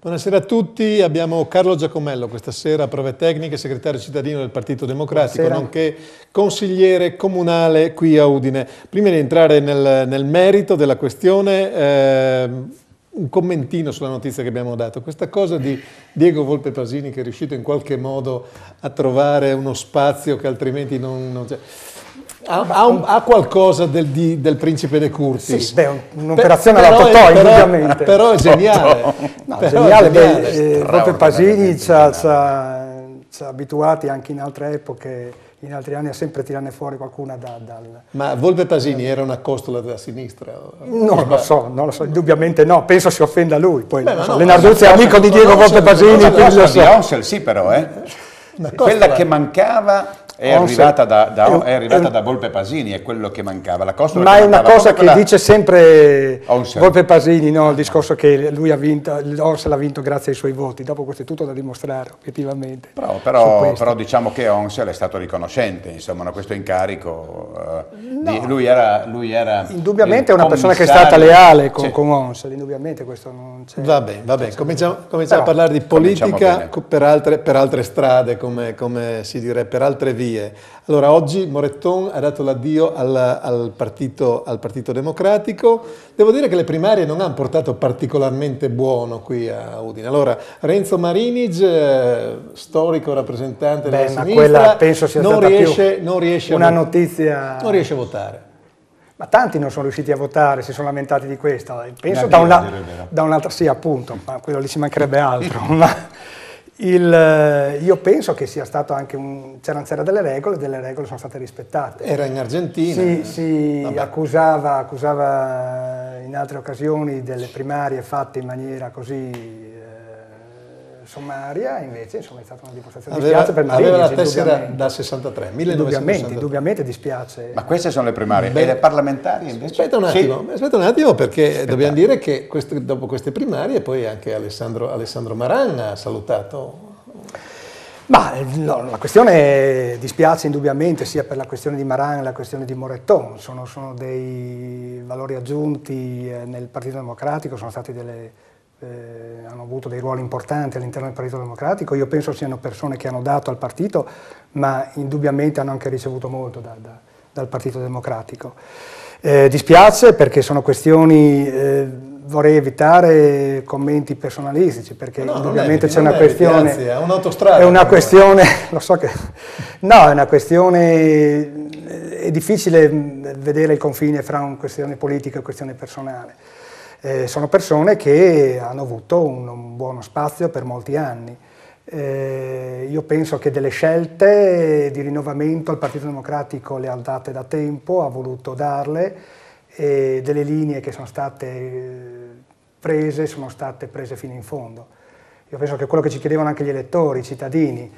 Buonasera a tutti, abbiamo Carlo Giacomello questa sera, prove tecniche, segretario cittadino del Partito Democratico, Buonasera. nonché consigliere comunale qui a Udine. Prima di entrare nel merito della questione, un commentino sulla notizia che abbiamo dato. Questa cosa di Diego Volpe Pasini che è riuscito in qualche modo a trovare uno spazio che altrimenti non c'è. Ha qualcosa del principe De Curtis. Sì, un'operazione alla Totò, indubbiamente. Però è geniale. No, geniale. Volpe Pasini ci ha abituati anche in altre epoche, in altri anni, a sempre tirarne fuori qualcuna dal... Ma Volpe Pasini era una costola della sinistra? Non lo so, indubbiamente no, penso si offenda lui. Poi, no, Lenarduzzi è amico di Diego Volpe Pasini. Di Onsel sì però, quella che mancava è arrivata da Volpe Pasini, è quello che mancava. La costola ma che è una cosa che dice sempre Onsel. Volpe Pasini, no? Il discorso che lui ha vinto, l'Onsel ha vinto grazie ai suoi voti, dopo questo è tutto da dimostrare obiettivamente. Però diciamo che Onsel è stato riconoscente, insomma, questo incarico. Lui era indubbiamente è una persona che è stata leale con Onsel, indubbiamente questo non c'è. Va bene, cominciamo a parlare di politica per altre strade, come si direbbe, per altre vie. Allora, oggi Moretton ha dato l'addio al Partito Democratico. Devo dire che le primarie non hanno portato particolarmente buono qui a Udine. Allora, Renzo Marinij, storico rappresentante della sinistra, quella penso sia non stata riesce una notizia... Non riesce a votare. Ma tanti non sono riusciti a votare, si sono lamentati di questo. Penso da un altro, sì, appunto, ma quello lì ci mancherebbe altro. Io penso che sia stato anche c'erano delle regole sono state rispettate. Era in Argentina. Si accusava in altre occasioni delle primarie fatte in maniera così sommaria, invece insomma è stata una dimostrazione. Dispiace per Marinij, aveva la tessera da 63, 1963. Indubbiamente dispiace. Ma queste sono le primarie, e le parlamentari invece? Aspetta un attimo perché dobbiamo dire che dopo queste primarie poi anche Alessandro Maran ha salutato. Ma no, la questione dispiace indubbiamente sia per la questione di Maran che la questione di Moretton, sono dei valori aggiunti nel Partito Democratico, hanno avuto dei ruoli importanti all'interno del Partito Democratico. Io penso siano persone che hanno dato al partito, ma indubbiamente hanno anche ricevuto molto dal Partito Democratico. Dispiace perché sono questioni, vorrei evitare commenti personalistici, perché indubbiamente c'è una questione... È un'autostrada. È una questione, lo so che... No, è una questione... È difficile vedere il confine fra una questione politica e una questione personale. Sono persone che hanno avuto un buono spazio per molti anni. Io penso che delle scelte di rinnovamento il Partito Democratico le ha date da tempo, ha voluto darle, e delle linee che sono state prese fino in fondo. Io penso che quello che ci chiedevano anche gli elettori, i cittadini,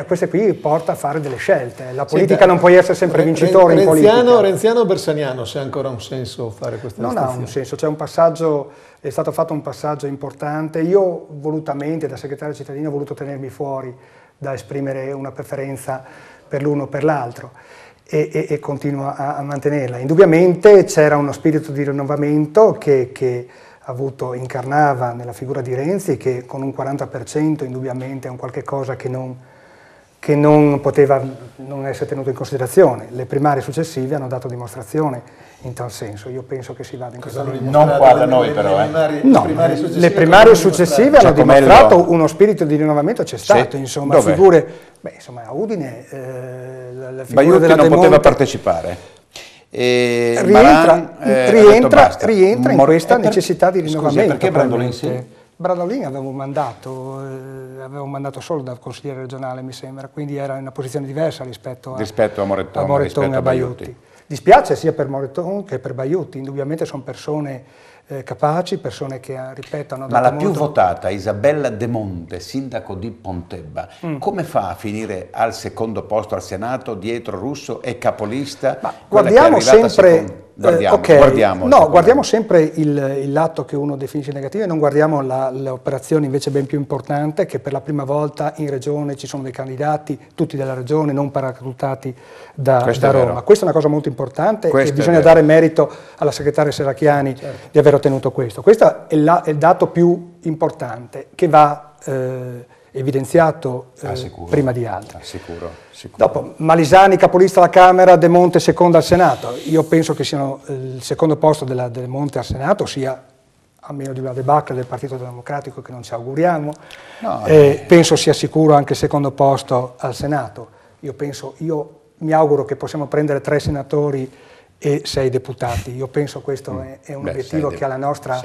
queste qui porta a fare delle scelte. La politica non può essere sempre vincitore in politica. Renziano o Bersaniano, se ha ancora un senso fare questa distinzione? Non ha un senso, c'è un passaggio, è stato fatto un passaggio importante. Io volutamente da segretario cittadino ho voluto tenermi fuori da esprimere una preferenza per l'uno o per l'altro e continuo a mantenerla. Indubbiamente c'era uno spirito di rinnovamento che incarnava nella figura di Renzi, che con un 40% indubbiamente è un qualche cosa che non poteva non essere tenuto in considerazione. Le primarie successive hanno dato dimostrazione in tal senso. Io penso che si vada in questa linea. Non qua da noi però. Le primarie successive hanno dimostrato uno spirito di rinnovamento, c'è stato, insomma, figure... insomma, a Udine la figura Baiuti della non De poteva Monte partecipare. Rientra in questa necessità di rinnovamento. Perché Brandolin sì? Brandolin aveva un mandato solo da consigliere regionale, mi sembra, quindi era in una posizione diversa rispetto a Moretton e a Baiuti. Dispiace sia per Moretton che per Baiuti, indubbiamente sono persone capaci, persone che, ripeto, hanno dato molto. Ma la più molto... votata, Isabella De Monte, sindaco di Pontebba, come fa a finire al secondo posto al Senato, dietro Russo e capolista? Ma guardiamo sempre guardiamo sempre il lato che uno definisce negativo e non guardiamo l'operazione invece ben più importante, che per la prima volta in regione ci sono dei candidati, tutti della regione, non paracadutati da Roma. Questa è una cosa molto importante e bisogna dare merito alla segretaria Serracchiani di aver ottenuto questo. Questo è il dato più importante che va evidenziato prima di altri. Sicuro. Dopo, Malisani capolista alla Camera, De Monte seconda al Senato. Io penso che il secondo posto della De Monte al Senato sia, a meno di una debacle del Partito Democratico che non ci auguriamo, penso sia sicuro anche il secondo posto al Senato. Io mi auguro che possiamo prendere 3 senatori e 6 deputati. Io penso questo è un obiettivo che è alla nostra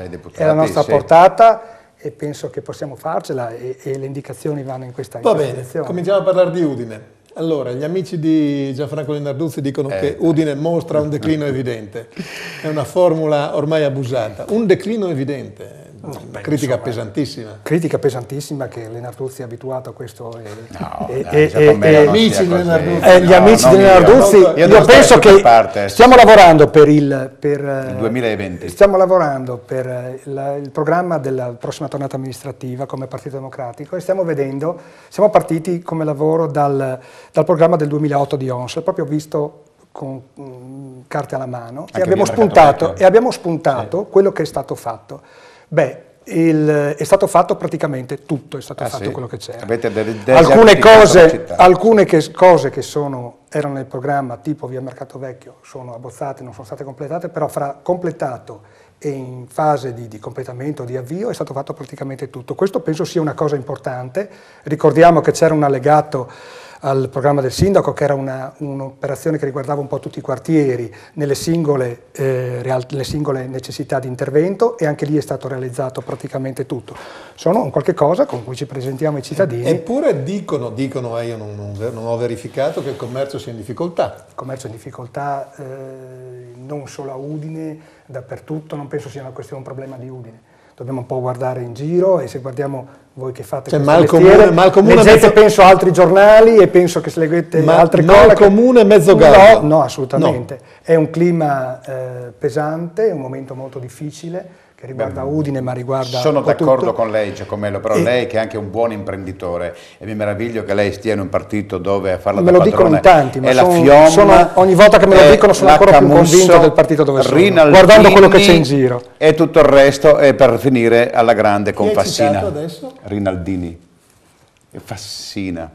portata, e penso che possiamo farcela e le indicazioni vanno in questa direzione. Va bene, cominciamo a parlare di Udine. Allora, gli amici di Gianfranco Lenarduzzi dicono che Udine mostra un declino evidente. È una formula ormai abusata. Un declino evidente. Critica pesantissima. Critica pesantissima che Lenarduzzi è abituato a questo. Gli amici di Lenarduzzi, io penso che stiamo lavorando per il 2020. Stiamo lavorando per il programma della prossima tornata amministrativa come Partito Democratico e stiamo partiti come lavoro dal programma del 2008 di ONSL, proprio visto con carte alla mano, e abbiamo spuntato quello che è stato fatto. È stato fatto praticamente tutto, è stato fatto quello che c'era. Alcune cose che erano nel programma, tipo via Mercato Vecchio, sono abbozzate, non sono state completate, però fra completato e in fase di completamento, di avvio, è stato fatto praticamente tutto. Questo penso sia una cosa importante. Ricordiamo che c'era un allegato al programma del sindaco, che era un'operazione che riguardava un po' tutti i quartieri nelle singole necessità di intervento, e anche lì è stato realizzato praticamente tutto. Sono un qualche cosa con cui ci presentiamo ai cittadini. Eppure dicono, io non ho verificato, che il commercio sia in difficoltà. Il commercio è in difficoltà non solo a Udine, dappertutto, non penso sia un problema di Udine. Dobbiamo un po' guardare in giro, e se guardiamo voi che fate questo mestiere, leggete penso altri giornali e penso che se leggete altre cose... Mal comune mezzo gallo. No, assolutamente. No. È un clima pesante, è un momento molto difficile che riguarda Udine, ma riguarda... Sono d'accordo con lei, Giacomello, però lei che è anche un buon imprenditore, e mi meraviglio che lei stia in un partito dove a farla da padrone... Me lo dicono in tanti, ma ogni volta che me lo dicono sono ancora più convinto del partito dove sono, guardando quello che c'è in giro. E tutto il resto è per finire alla grande con Fassina. Adesso? Rinaldini. Fassina.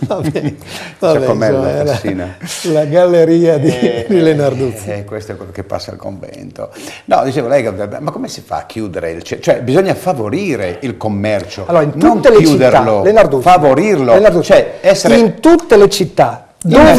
Va bene, Fassina. La galleria di Lenarduzzi. Questo è quello che passa al convento. No, dicevo lei, ma come si fa a chiudere cioè bisogna favorire il commercio, allora, in tutte le città, Lenarduzzi, favorirlo, cioè essere in tutte le città dove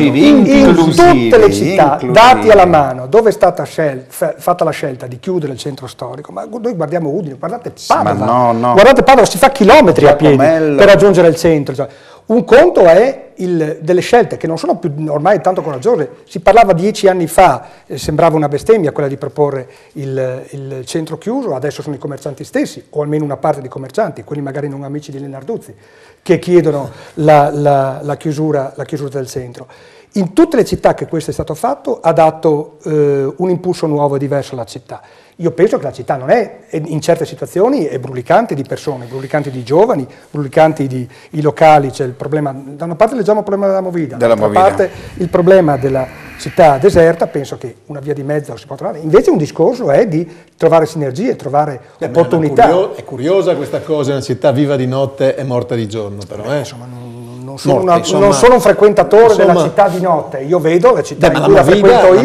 in tutte le città, dati alla mano, dove è stata fatta la scelta di chiudere il centro storico, ma noi guardiamo Udine, guardate Padova, guardate Padova, si fa chilometri a piedi per raggiungere il centro. Un conto è delle scelte che non sono più ormai tanto coraggiose. Si parlava 10 anni fa, sembrava una bestemmia quella di proporre il centro chiuso, adesso sono i commercianti stessi, o almeno una parte dei commercianti, quelli magari non amici di Lenarduzzi, che chiedono la chiusura del centro. In tutte le città che questo è stato fatto ha dato un impulso nuovo e diverso alla città. Io penso che la città non è, in certe situazioni, è brulicante di persone, brulicante di giovani, brulicanti di i locali, c'è il problema, da una parte leggiamo il problema della Movida, dall'altra parte il problema della città deserta, penso che una via di mezzo si può trovare. Invece un discorso è di trovare sinergie, trovare opportunità. È curiosa questa cosa, una città viva di notte e morta di giorno, però. Insomma, non sono un frequentatore della città di notte, io vedo la città in cui la frequento io,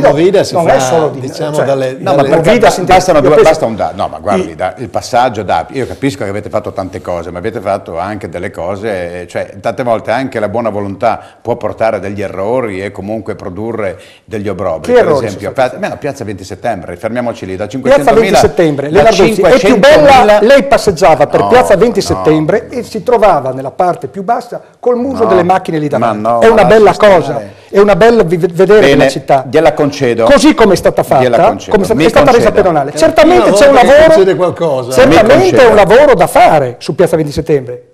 non è solo di notte. Basta un dato. No, ma guardi, il passaggio io capisco che avete fatto tante cose, ma avete fatto anche delle cose, cioè tante volte anche la buona volontà può portare degli errori e comunque produrre degli obbrobri. Per esempio, Piazza 20 Settembre, fermiamoci lì, da 500.000 Piazza 20 Settembre, è più bella, lei passeggiava per Piazza 20 Settembre e si trovava nella parte più bassa col muso delle macchine lì davanti. È una bella cosa. è una bella vedere della città. Gliela concedo. Così come è stata fatta, è stata resa pedonale. Certamente c'è un lavoro, certamente è un lavoro da fare su Piazza 20 Settembre.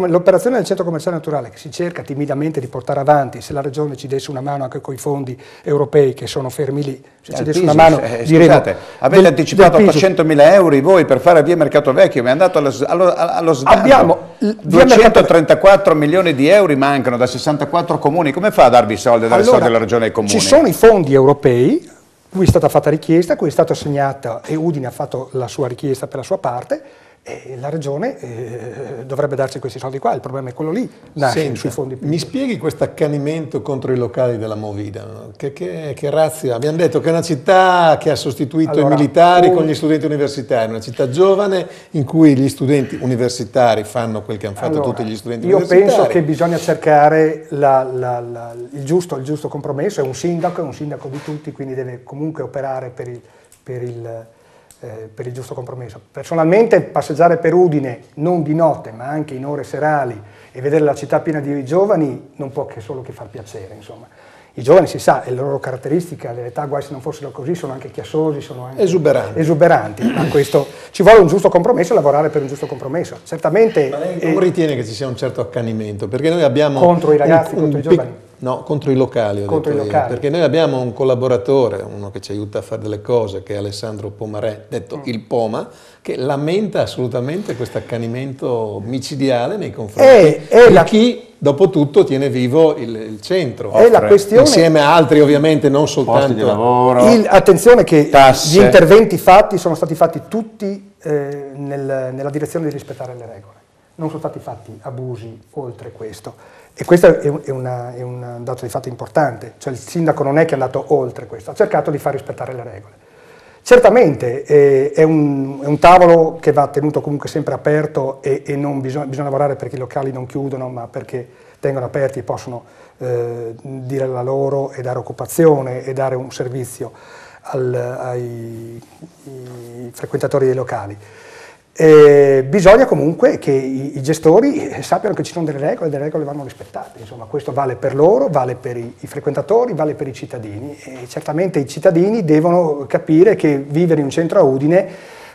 L'operazione del centro commerciale naturale che si cerca timidamente di portare avanti, se la Regione ci desse una mano anche con i fondi europei che sono fermi lì, se ci desse una mano, scusate, avete anticipato 800.000 euro voi per fare via Mercato Vecchio, mi è andato allo sbando. 234 milioni di euro mancano da 64 comuni, come fa a darvi i soldi, a dare soldi alla Regione e ai comuni? Ci sono i fondi europei, cui è stata fatta richiesta, cui è stata assegnata e Udine ha fatto la sua richiesta per la sua parte, e la Regione dovrebbe darci questi soldi qua, il problema è quello lì, nasce sui fondi. Mi spieghi questo accanimento contro i locali della Movida? No? Che razza? Abbiamo detto che è una città che ha sostituito i militari con gli studenti universitari, una città giovane in cui gli studenti universitari fanno quel che hanno fatto tutti gli studenti universitari. Io penso che bisogna cercare il giusto compromesso, è un sindaco di tutti, quindi deve comunque operare per il giusto compromesso. Personalmente passeggiare per Udine non di notte ma anche in ore serali e vedere la città piena di giovani non può che solo che far piacere, insomma. I giovani, si sa, è la loro caratteristica, l'età, guai se non fossero così, sono anche chiassosi, sono anche esuberanti. Ma questo ci vuole un giusto compromesso e lavorare per un giusto compromesso. Certamente. Ma lei non ritiene che ci sia un certo accanimento? Perché noi abbiamo contro i ragazzi, contro i giovani? No, contro i locali, perché noi abbiamo un collaboratore, uno che ci aiuta a fare delle cose, che è Alessandro Pomarè, detto il Poma, che lamenta assolutamente questo accanimento micidiale nei confronti di chi, dopo tutto, tiene vivo il centro. È la questione, insieme a altri, ovviamente, non soltanto posti di lavoro, attenzione che tasse. Gli interventi fatti sono stati fatti tutti nella direzione di rispettare le regole. Non sono stati fatti abusi oltre questo. E questo è un dato di fatto importante, cioè il sindaco non è che è andato oltre questo, ha cercato di far rispettare le regole. Certamente è un tavolo che va tenuto comunque sempre aperto e non bisogna lavorare perché i locali non chiudono, ma perché tengono aperti e possono dire la loro e dare occupazione e dare un servizio ai frequentatori dei locali. Bisogna comunque che i gestori sappiano che ci sono delle regole vanno rispettate, insomma questo vale per loro, vale per i frequentatori, vale per i cittadini e certamente i cittadini devono capire che vivere in un centro a Udine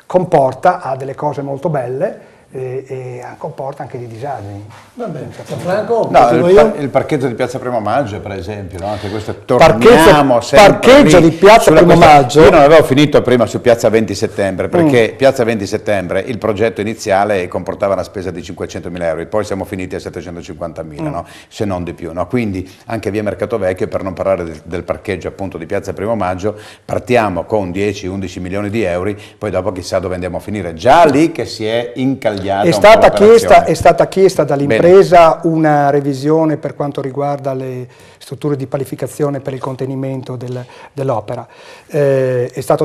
ha delle cose molto belle e comporta anche dei disagi. Va bene, Franco, il parcheggio di Piazza Primo Maggio per esempio, no? Anche questo parcheggio di Piazza Primo Maggio. Io non avevo finito prima su Piazza 20 Settembre perché Piazza 20 Settembre il progetto iniziale comportava una spesa di 500.000 euro, poi siamo finiti a 750.000, no? Se non di più, no? Quindi anche via Mercato Vecchio, per non parlare del parcheggio appunto di Piazza Primo Maggio, partiamo con 10-11 milioni di euro, poi dopo chissà dove andiamo a finire, già lì che si è incagliato. È stata chiesta dall'impresa una revisione per quanto riguarda le strutture di palificazione per il contenimento dell'opera. È stato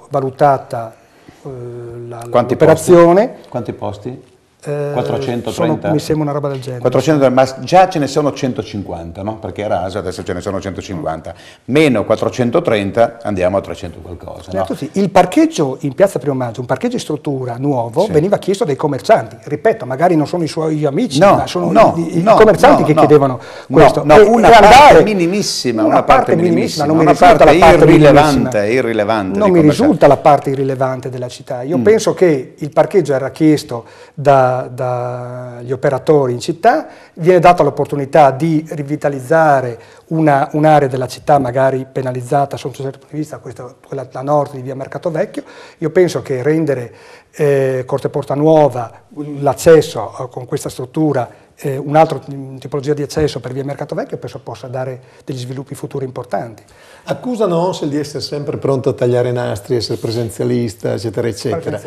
valutata l'operazione. Quanti posti? 430? Mi sembra una roba del genere. 430, ma già ce ne sono 150, no? Perché era ASA, adesso ce ne sono 150. Meno 430 andiamo a 300 qualcosa. No? Sì. Il parcheggio in Piazza Primo Maggio, un parcheggio in struttura nuovo, veniva chiesto dai commercianti. Ripeto, magari non sono i suoi amici, ma sono i commercianti che chiedevano questo. Una parte minimissima, non mi risulta la parte irrilevante della città. Io penso che il parcheggio era chiesto dagli operatori in città, viene data l'opportunità di rivitalizzare un'area della città magari penalizzata sotto un certo punto di vista, quella a nord di via Mercato Vecchio. Io penso che rendere Corte Porta Nuova l'accesso con questa struttura un'altra tipologia di accesso per via Mercato Vecchio penso possa dare degli sviluppi futuri importanti. Accusano Onsel di essere sempre pronto a tagliare nastri, essere presenzialista, eccetera, eccetera.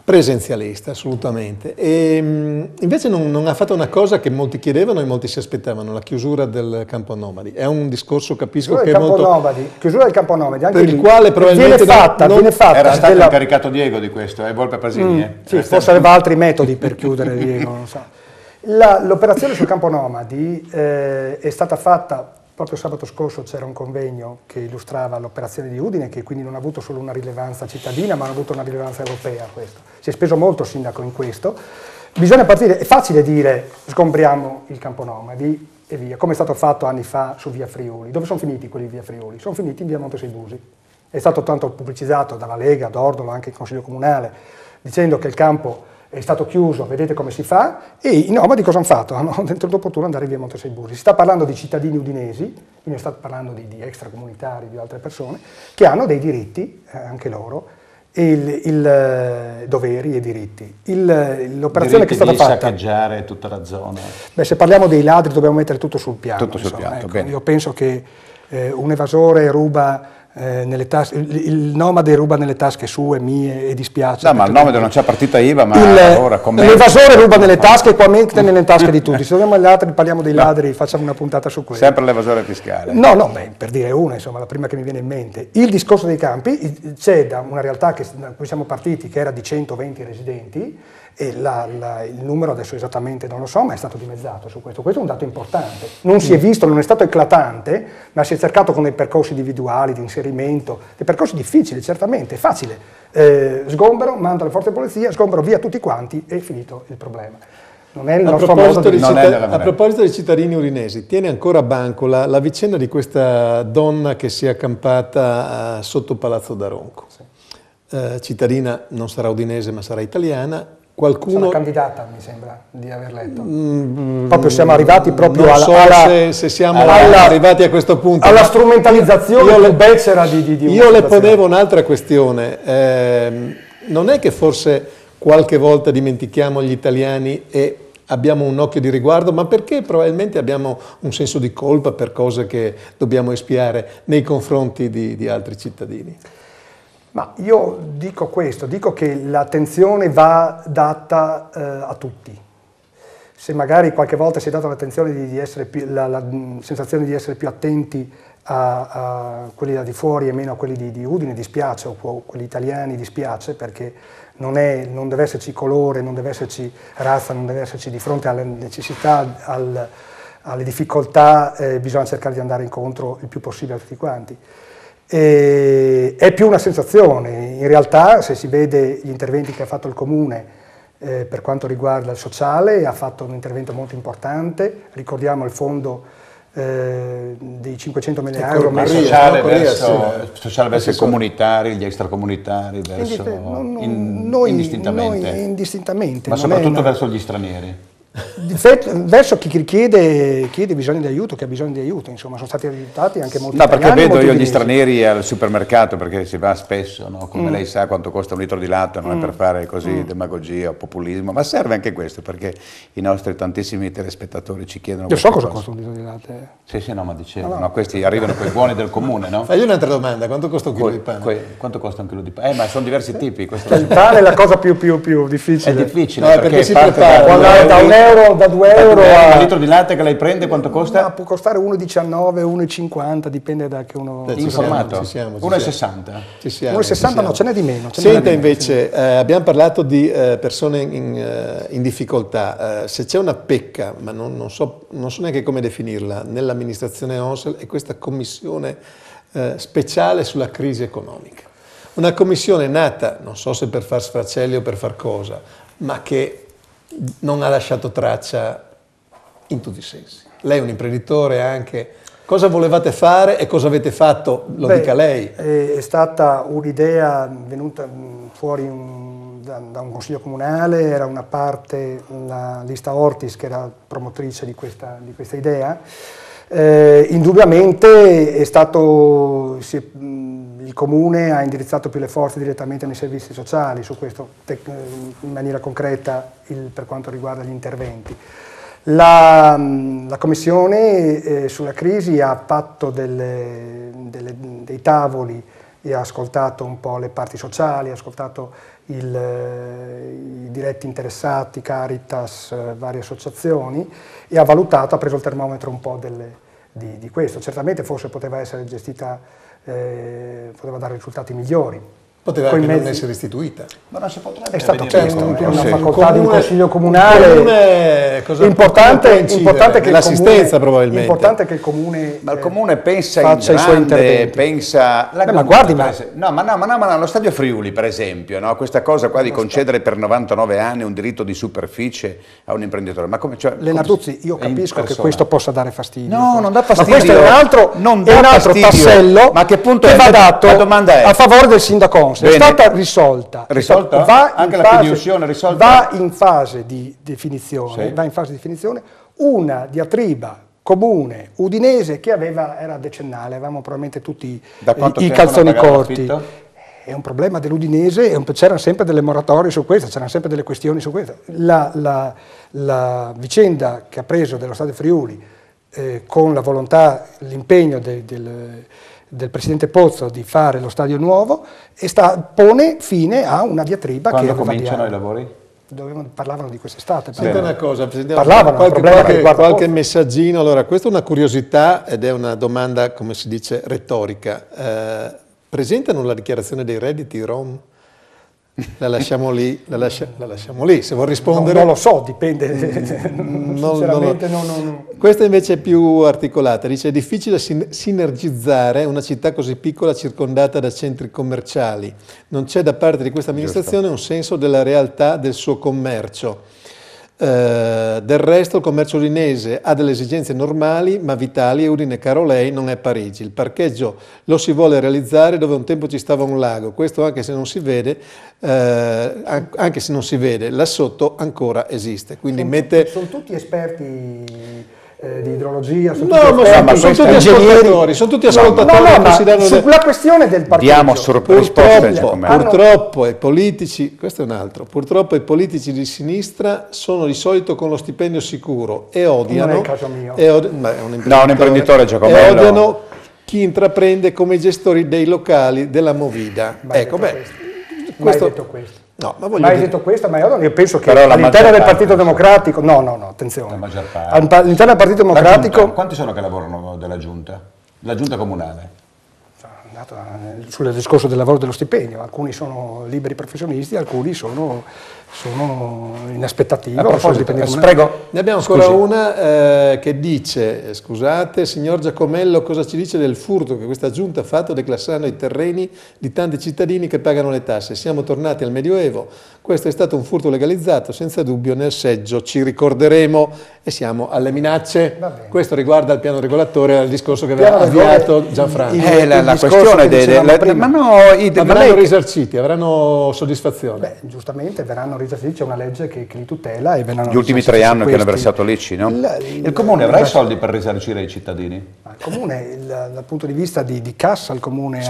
Presenzialista, assolutamente. E invece non ha fatto una cosa che molti chiedevano e molti si aspettavano, la chiusura del Campo Nomadi. È un discorso, capisco, che è molto... Chiusura del Campo Nomadi, anche per il quale probabilmente viene fatta. Era stato incaricato Diego di questo, Volpe Pasini. Sì, forse aveva altri metodi per chiudere Diego, non so. L'operazione sul Campo Nomadi è stata fatta proprio sabato scorso, c'era un convegno che illustrava l'operazione di Udine, che quindi non ha avuto solo una rilevanza cittadina ma ha avuto una rilevanza europea. Questo. Si è speso molto il sindaco in questo. Bisogna partire, è facile dire sgombriamo il Campo Nomadi, e via, come è stato fatto anni fa su via Friuli. Dove sono finiti quelli di via Friuli? Sono finiti in via Monteseibusi. È stato tanto pubblicizzato dalla Lega, D'Ordolo, anche il Consiglio Comunale, dicendo che il campo è stato chiuso, vedete come si fa, e i nomadi cosa hanno fatto? Hanno tenuto opportuno andare via Monteseibusi. Si sta parlando di cittadini udinesi, quindi sta parlando di extracomunitari, di altre persone, che hanno dei diritti, anche loro, doveri e diritti. L'operazione che è stata fatta... di saccheggiare tutta la zona. Beh, se parliamo dei ladri dobbiamo mettere tutto sul piano. Tutto sul piano, ecco. bene. Io penso che un evasore ruba nelle tasche, il nomade ruba nelle tasche sue, mie, e dispiace. No, ma il nomade non c'è partita IVA, ma ora l'evasore ruba nelle tasche e qua mette nelle tasche di tutti. Se dobbiamo agli altri, parliamo dei ladri, facciamo una puntata su questo. Sempre l'evasore fiscale. No, per dire una, insomma, la prima che mi viene in mente. Il discorso dei campi, c'è da una realtà da cui siamo partiti, che era di 120 residenti, e il numero adesso esattamente non lo so, ma è stato dimezzato su questo. Questo è un dato importante. Non si è visto, non è stato eclatante, ma si è cercato con dei percorsi individuali, di inserimento, dei percorsi difficili, certamente, facile. Sgombero, mando alle forze di polizia, sgombero via tutti quanti, e è finito il problema. Non è il nostro modo di... A proposito dei cittadini urinesi, tiene ancora banco la vicenda di questa donna che si è accampata sotto Palazzo d'Aronco. Sì. Cittadina non sarà udinese ma sarà italiana. Qualcuno... Sarà candidata, mi sembra, di aver letto. Proprio siamo arrivati proprio non so se siamo arrivati a questo punto. Alla strumentalizzazione più becera di io le ponevo un'altra questione. Non è che forse qualche volta dimentichiamo gli italiani e abbiamo un occhio di riguardo, ma perché probabilmente abbiamo un senso di colpa per cose che dobbiamo espiare nei confronti di altri cittadini? Ma io dico questo, dico che l'attenzione va data a tutti. Se magari qualche volta si è data l'attenzione di essere la sensazione di essere più attenti a quelli da di fuori e meno a quelli di Udine, dispiace, o quelli italiani, dispiace, perché non deve esserci colore, non deve esserci razza, non deve esserci, di fronte alle necessità, alle difficoltà, bisogna cercare di andare incontro il più possibile a tutti quanti. È più una sensazione, in realtà se si vede gli interventi che ha fatto il Comune per quanto riguarda il sociale, ha fatto un intervento molto importante, ricordiamo il fondo dei 500.000 euro messo sociale verso i comunitari, gli extracomunitari, verso indistintamente. Ma soprattutto verso gli stranieri. Verso chi chiede bisogno di aiuto, che ha bisogno di aiuto, insomma, sono stati aiutati anche molti italiani. No, perché vedo io gli stranieri al supermercato, perché si va spesso, no? Come lei sa quanto costa un litro di latte, non è per fare così demagogia o populismo, ma serve anche questo, perché i nostri tantissimi telespettatori ci chiedono. Io so cosa costa un litro di latte. Sì, no, ma dicevo, no, questi arrivano quei buoni del comune, no? Fagli un'altra domanda, quanto costa un chilo di pane? Quanto costa un chilo di pane? Ma sono diversi tipi. Il pane è la cosa più difficile. È difficile, no, perché si prepara. Da un euro, da 2 euro a... Un litro di latte che lei prende quanto costa? Può costare 1,19, 1,50, dipende da che uno... Informato? 1,60? Ci siamo. 1,60 no, ce n'è di meno. Senta invece, abbiamo parlato di persone in difficoltà. Se c'è una pecca, ma non so neanche come definirla, nell'amministrazione ONSL è questa commissione speciale sulla crisi economica. Una commissione nata, non so se per far sfracelli o per far cosa, ma che non ha lasciato traccia in tutti i sensi. Lei è un imprenditore anche. Cosa volevate fare e cosa avete fatto? Dica lei. È stata un'idea venuta fuori da un consiglio comunale, era una parte, la lista Ortis che era promotrice di questa idea. Indubbiamente è stato... il Comune ha indirizzato più le forze direttamente nei servizi sociali su questo, in maniera concreta per quanto riguarda gli interventi. La Commissione sulla crisi ha fatto dei tavoli e ha ascoltato un po' le parti sociali, ha ascoltato i diretti interessati, Caritas, varie associazioni, e ha valutato, ha preso il termometro un po' di questo. Certamente forse poteva essere gestita, poteva dare risultati migliori, Poteva anche non essere istituita. Ma non si potrebbe. È stato chiesto, una facoltà di un consiglio comunale. Importante che l'assistenza probabilmente. Importante che il comune. Ma il comune pensa faccia in grande, i suoi interventi. pensa. Ma guardi, No, lo stadio Friuli, per esempio, no? Questa cosa qua di concedere per 99 anni un diritto di superficie a un imprenditore. Ma come, cioè, Lenarduzzi, io capisco che questo possa dare fastidio. No, non dà fastidio. Ma questo è un altro tassello ma a che punto che va dato la domanda è a favore del sindaco. È stata risolta. Risolta? Anche la fiduzione risolta? Va in fase di definizione, una diatriba comune udinese che era decennale, avevamo probabilmente tutti i calzoni corti. È un problema dell'Udinese, c'erano sempre delle moratorie su questo, c'erano sempre delle questioni su questo. La vicenda che ha preso dello Stadio Friuli con la volontà, l'impegno del Presidente Pozzo di fare lo stadio nuovo pone fine a una diatriba. Quando cominciano i lavori? Parlavano di quest'estate. Senta una cosa, Presidente, qualche messaggino. Allora, questa è una curiosità ed è una domanda, come si dice, retorica. Presentano la dichiarazione dei redditi Rom? La lasciamo lì, se vuol rispondere. Non lo so, dipende. Sinceramente non. Questa invece è più articolata, dice: è difficile sinergizzare una città così piccola circondata da centri commerciali. Non c'è da parte di questa amministrazione un senso della realtà del suo commercio. Del resto il commercio udinese ha delle esigenze normali ma vitali e Udine, caro lei, non è Parigi. Il parcheggio lo si vuole realizzare dove un tempo ci stava un lago, questo anche se non si vede, là sotto ancora esiste. Quindi sono tutti esperti di idrologia, sono tutti ascoltatori. Sulla questione del parcheggio, purtroppo i politici, questo è un altro, purtroppo i politici di sinistra sono di solito con lo stipendio sicuro e odiano, non è il caso mio. Un imprenditore Giacomello. E odiano chi intraprende come i gestori dei locali della Movida. Questo. Detto questo. No, ma detto questo, ma io penso che all'interno del Partito Democratico, attenzione, la maggior parte. All'interno del Partito Democratico, quanti sono che lavorano della Giunta? La Giunta comunale? Sul discorso del lavoro dello stipendio, alcuni sono liberi professionisti, alcuni sono in aspettativa. Prego. Ne abbiamo ancora una che dice: scusate, signor Giacomello, cosa ci dice del furto che questa giunta ha fatto declassando i terreni di tanti cittadini che pagano le tasse? Siamo tornati al Medioevo, questo è stato un furto legalizzato, senza dubbio nel seggio ci ricorderemo e siamo alle minacce. Questo riguarda il piano regolatore, al discorso che aveva avviato Gianfranco. La questione avranno risarciti, avranno soddisfazione. Giustamente verranno risarciti, c'è una legge che li tutela e gli ultimi 3 anni che hanno versato l'ICI, no? Il Comune avrà i soldi per risarcire i cittadini? Il Comune, dal punto di vista di cassa, il Comune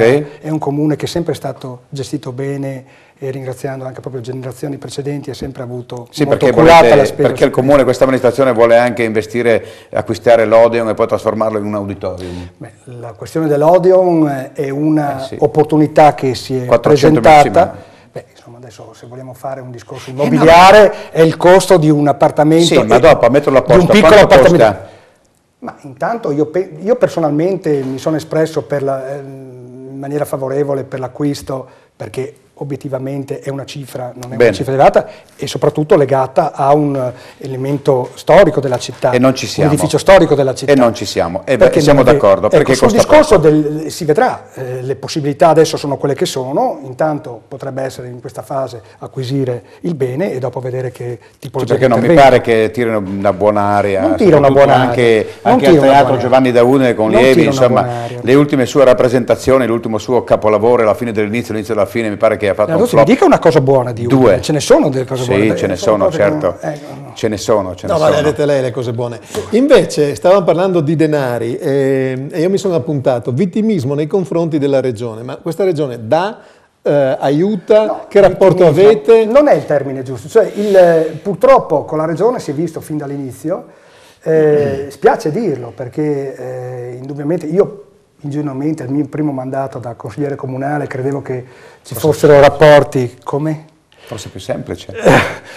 è un Comune che è sempre stato gestito bene e ringraziando anche proprio generazioni precedenti ha sempre avuto molto curata la spesa. Perché il Comune, questa amministrazione vuole anche investire, acquistare l'Odeon e poi trasformarlo in un auditorium? La questione dell'Odeon è una opportunità che si è presentata. Adesso se vogliamo fare un discorso immobiliare è il costo di un appartamento, ma dopo a metterlo a posto, di un piccolo appartamento. Ma intanto io personalmente mi sono espresso in maniera favorevole per l'acquisto, perché obiettivamente è una cifra, non è una cifra elevata e soprattutto legata a un elemento storico della città, e non ci siamo. Un edificio storico della città. E non ci siamo, e siamo d'accordo. Perché sul discorso si vedrà, le possibilità adesso sono quelle che sono, intanto potrebbe essere in questa fase acquisire il bene e dopo vedere che tipologia perché non mi pare che tirino una buona area, non tira una buona anche al Teatro Giovanni da Udine con Lievi, insomma, le ultime sue rappresentazioni, l'ultimo suo capolavoro, la fine dell'inizio, l'inizio della fine, mi pare che ha fatto un flop. Mi dica una cosa buona di Udine. 2. Ce ne sono delle cose buone. Sì, ce ne sono, certo. Ce ne sono. Ma le avete lei le cose buone. Invece stavamo parlando di denari e io mi sono appuntato vittimismo nei confronti della regione. Ma questa regione dà, aiuta, no, che rapporto avete? Non è il termine giusto. Cioè, purtroppo con la regione si è visto fin dall'inizio, spiace dirlo perché indubbiamente io ingenuamente al mio primo mandato da consigliere comunale credevo che ci fossero rapporti come? Forse più semplice.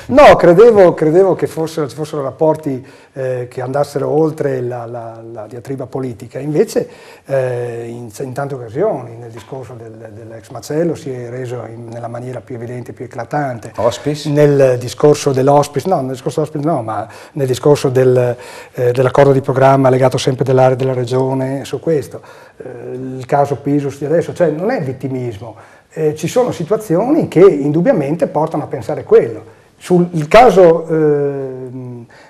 No, credevo che ci fossero rapporti che andassero oltre la diatriba politica, invece in tante occasioni, nel discorso dell'ex Macello si è reso nella maniera più evidente, più eclatante. Hospice? Nel discorso dell'hospice, ma nel discorso dell'accordo di programma legato sempre dell'area della regione su questo. Il caso Pisus di adesso, cioè non è vittimismo. Ci sono situazioni che indubbiamente portano a pensare quello. Sul caso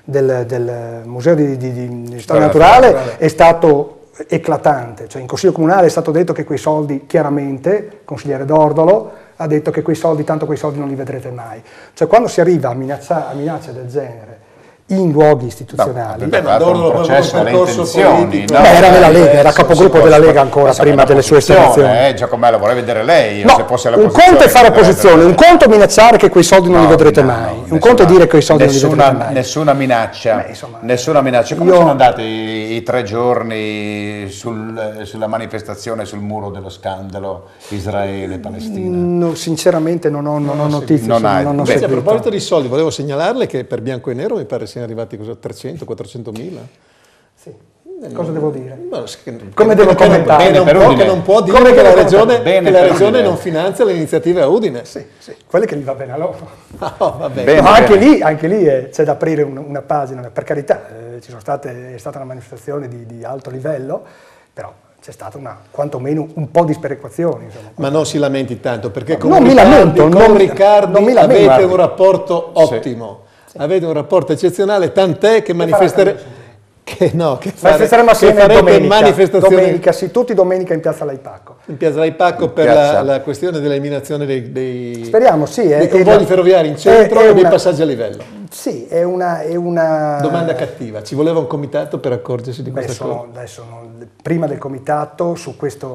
del Museo di Storia Naturale è stato eclatante, cioè in Consiglio Comunale è stato detto che quei soldi, chiaramente, il consigliere Dordolo ha detto che tanto quei soldi non li vedrete mai. Cioè quando si arriva a minacce del genere in luoghi istituzionali. Ma Dordolo processo alle intenzioni, no? Era nella Lega, era capogruppo della Lega ancora prima delle sue esternazioni. Giacomello, vorrei vedere lei, no, se fosse la un conto è fare opposizione, un conto è minacciare che quei soldi non li vedrete mai, un conto è dire che quei soldi non li vedrete mai. Nessuna minaccia, nessuna minaccia. Come sono andati i 3 giorni sulla manifestazione sul muro dello scandalo Israele-Palestina? No, sinceramente non ho notizie. Invece, a proposito di soldi, volevo segnalarle che per Bianco e Nero mi pare siano arrivati 300-400 mila. Sì. Cosa devo dire? Come devo commentare? Che non può dire che la regione non finanzia le iniziative a Udine. Sì, quelle che gli va bene a loro. Va bene. No, anche lì c'è da aprire una pagina, per carità, è stata una manifestazione di alto livello, però c'è stata quantomeno un po' di sperequazione. Insomma. Ma non si lamenti tanto, perché con Riccardi avete un rapporto ottimo. Sì. Avete un rapporto eccezionale, tant'è che manifesteremo assieme domenica, sì, tutti domenica in Piazza Laipacco. In Piazza Laipacco per la questione dell'eliminazione dei convogli ferroviari in centro e dei passaggi a livello. Sì, è una domanda cattiva. Ci voleva un comitato per accorgersi di questa cosa? Adesso prima del comitato su questa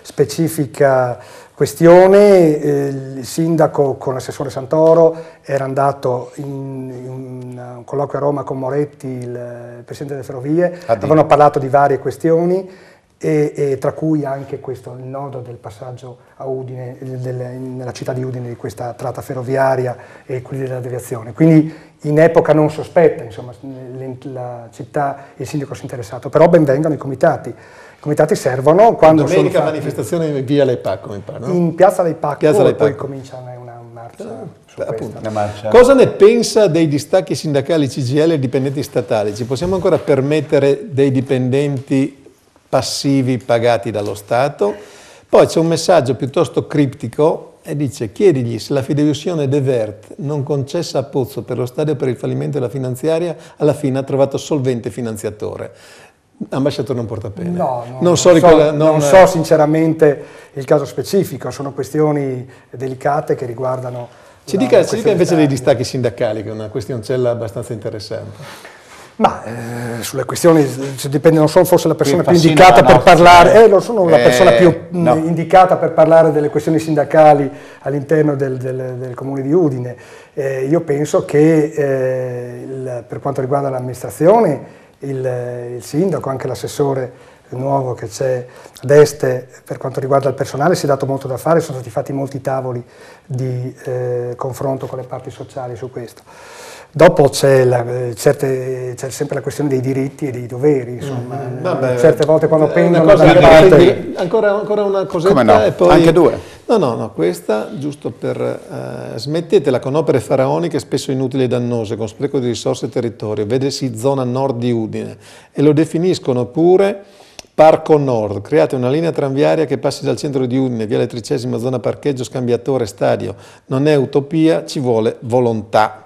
specifica questione, il sindaco con l'assessore Santoro era andato in un colloquio a Roma con Moretti, il presidente delle ferrovie, avevano parlato di varie questioni e tra cui anche il nodo del passaggio a Udine, nella città di Udine, di questa tratta ferroviaria e quelli della deviazione. Quindi in epoca non sospetta, insomma, la città e il sindaco si è interessato, però ben vengano i comitati. I comitati servono quando domenica manifestazione in via Leipacco, mi pare, no? In Piazza Leipacco, e poi comincia una marcia. Cosa ne pensa dei distacchi sindacali CGIL e dipendenti statali? Ci possiamo ancora permettere dei dipendenti passivi pagati dallo Stato? Poi c'è un messaggio piuttosto criptico e dice: chiedigli se la fideiussione De Vert non concessa a Pozzo per lo stadio per il fallimento della finanziaria alla fine ha trovato solvente finanziatore. Ambasciatore non porta pena. Non so sinceramente il caso specifico, sono questioni delicate che riguardano... Ci dica invece dei distacchi sindacali, che è una questioncella abbastanza interessante. Ma sulle questioni dipende, non sono forse la persona più indicata per parlare, non sono la persona più indicata per parlare delle questioni sindacali all'interno del comune di Udine. Io penso che per quanto riguarda l'amministrazione, il sindaco, anche l'assessore nuovo che c'è ad Este, per quanto riguarda il personale si è dato molto da fare, sono stati fatti molti tavoli di confronto con le parti sociali su questo. Dopo c'è sempre la questione dei diritti e dei doveri, insomma, certe volte quando pendono dalle parti... Ancora una cosetta. Come no? E poi... Anche due. No, questa giusto per... smettetela con opere faraoniche spesso inutili e dannose, con spreco di risorse e territorio, vedesi zona nord di Udine, e lo definiscono pure Parco Nord. Create una linea tranviaria che passi dal centro di Udine, via Elettricesima, zona parcheggio, scambiatore, stadio. Non è utopia, ci vuole volontà.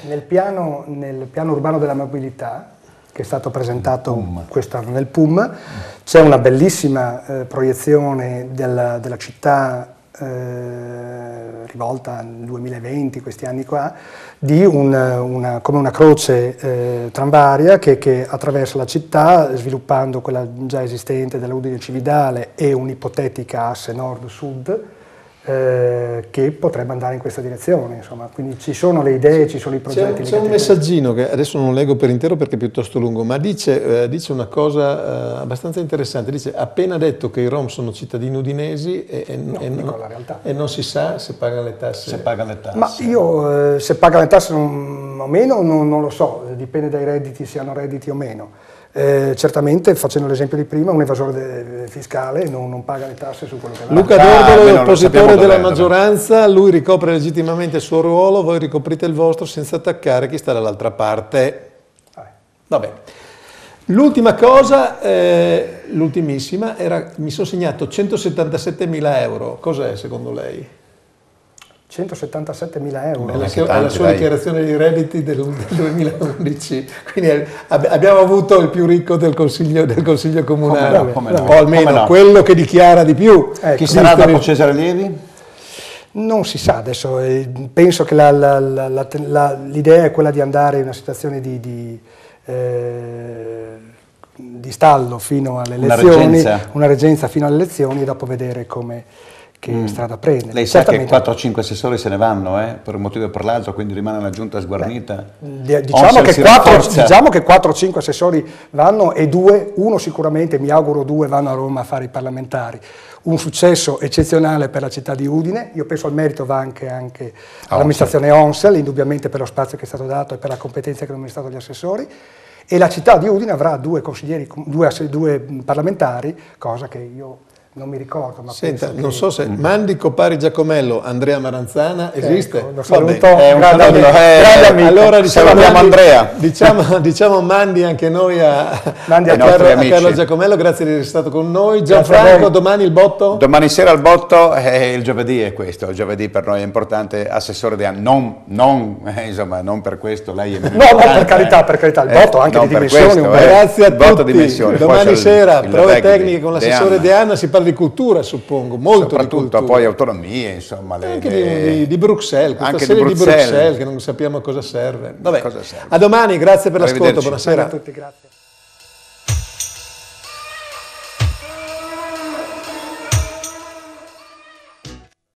Nel piano urbano della mobilità, che è stato presentato quest'anno nel PUM, c'è una bellissima proiezione della città rivolta nel 2020, questi anni qua, di come una croce tranviaria che attraversa la città, sviluppando quella già esistente della Udine Cividale e un'ipotetica asse nord-sud, che potrebbe andare in questa direzione, insomma. Quindi ci sono le idee, ci sono i progetti. C'è un messaggino che adesso non leggo per intero perché è piuttosto lungo, ma dice una cosa abbastanza interessante, dice: appena detto che i Rom sono cittadini udinesi e non si sa se pagano le tasse. Se pagano le tasse. Ma io se pagano le tasse o meno non lo so, dipende dai redditi, se hanno redditi o meno. Certamente, facendo l'esempio di prima, un evasore fiscale non paga le tasse su quello che va. Luca Dordolo è oppositore della maggioranza, lui ricopre legittimamente il suo ruolo, voi ricoprite il vostro senza attaccare chi sta dall'altra parte. Vabbè. L'ultima cosa, l'ultimissima, mi sono segnato 177.000 euro. Cos'è secondo lei? 177.000 euro. È la sua dichiarazione di redditi del 2011, quindi abbiamo avuto il più ricco del Consiglio Comunale, o almeno quello che dichiara di più. Chi sarà dopo Cesare Lievi? Non si sa adesso, penso che l'idea è quella di andare in una situazione di stallo fino alle elezioni, una reggenza fino alle elezioni e dopo vedere che strada prende. Lei sa che 4-5 assessori se ne vanno per un motivo o per l'altro, quindi rimane una giunta sguarnita? Diciamo che 4-5 assessori vanno e uno sicuramente, mi auguro 2, vanno a Roma a fare i parlamentari. Un successo eccezionale per la città di Udine, io penso il merito va anche all'amministrazione Onsel, indubbiamente per lo spazio che è stato dato e per la competenza che hanno amministrato gli assessori, e la città di Udine avrà 2 consiglieri, 2 parlamentari, cosa che io non mi ricordo, ma senta, non so se Mandi, Copari, Giacomello, Andrea Maranzana esiste. Ecco, lo saluto, grande amico. Allora diciamo Mandi, Andrea. Diciamo Mandi anche noi a Carlo Giacomello, grazie di essere stato con noi. Gianfranco, domani il botto? Domani sera il botto, il giovedì è questo, il giovedì per noi è importante, assessore di anno, non per questo, lei è no, per carità, il botto anche di dimensioni. Grazie a tutti. Domani sera prove tecniche con l'assessore De Anna, si parla di cultura, suppongo, molto soprattutto di cultura. Poi autonomie, insomma. Anche di Bruxelles, questa serie di Bruxelles che non sappiamo a cosa serve. Vabbè, a domani, grazie per l'ascolto, buonasera. A tutti, grazie.